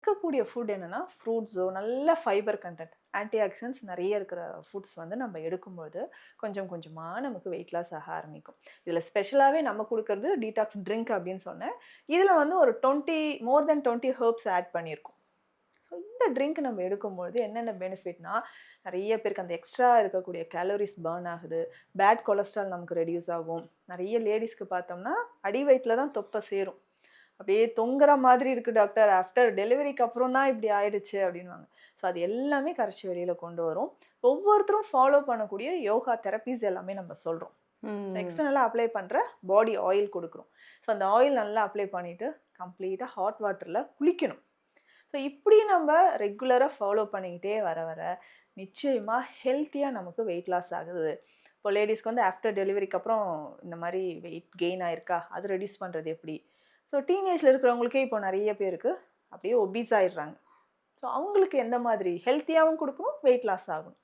இருக்கக்கூடிய ஃபுட் என்னன்னா, ஃப்ரூட்ஸோ, நல்ல ஃபைபர் கன்டென்ட், ஆன்டி ஆக்சிடென்ட்ஸ் நெறைய இருக்கிற ஃபுட்ஸ் வந்து நம்ம எடுக்கும்போது, கொஞ்சம் கொஞ்சமா நமக்கு வெயிட் லாஸ் ஆக ஆரம்பிக்கும். இதில ஸ்பெஷலாவே நம்ம குடுக்குறது டீடாக்ஸ் ட்ரிங்க் அப்படின்னு சொன்னேன். இதில வந்து ஒரு 20 மோர் தென் 20 ஹெர்ப்ஸ் ஆட் பண்ணியிருக்கோம். ஸோ இந்த ட்ரிங்க் நம்ம எடுக்கும்பொழுது என்னென்ன பெனிஃபிட்னா, நெறைய பேருக்கு அந்த எக்ஸ்ட்ரா இருக்கக்கூடிய கேலோரிஸ் பர்ன் ஆகுது. பேட் கொலஸ்ட்ரால் நமக்கு ரெட்யூஸ் ஆகும். நெறைய லேடீஸ்க்கு பார்த்தோம்னா, அடி வயித்தில தான் தொப்பை சேரும். அப்படியே தொங்குற மாதிரி இருக்கு டாக்டர். ஆஃப்டர் டெலிவரிக்கு அப்புறம் தான் இப்படி ஆயிடுச்சு அப்படின்னுவாங்க. ஸோ அது எல்லாமே கரைச்சு வெளியில கொண்டு வரும். ஒவ்வொருத்தரும் ஃபாலோ பண்ணக்கூடிய யோகா தெரப்பீஸ் எல்லாமே நம்ம சொல்றோம். ம். எக்ஸ்டர்னலா அப்ளை பண்ற பாடி ஆயில் குடுக்குறோம். ஸோ அந்த ஆயில் நல்லா அப்ளை பண்ணிட்டு, கம்ப்ளீட்டா ஹாட் வாட்டர்ல குளிக்கணும். ஸோ இப்படி நம்ம ரெகுலரா ஃபாலோ பண்ணிக்கிட்டே வர வர, நிச்சயமா ஹெல்த்தியா நமக்கு வெயிட் லாஸ் ஆகுது. இப்போ லேடீஸ்க்கு வந்து ஆஃப்டர் டெலிவரிக்கு அப்புறம் இந்த மாரி வெயிட் கெயின் ஆயிருக்கா? அது ரெட்யூஸ் பண்றது எப்படி? ஸோ டீனேஜ்ல இருக்கிறவங்களுக்கே இப்போ நெறைய பேருக்கு அப்படியே ஒபீஸ் ஆயிடுறாங்க. ஸோ அவங்களுக்கு எந்த மாதிரி ஹெல்த்தியாவும் குடுக்கணும், வெயிட் லாஸ் ஆகணும்.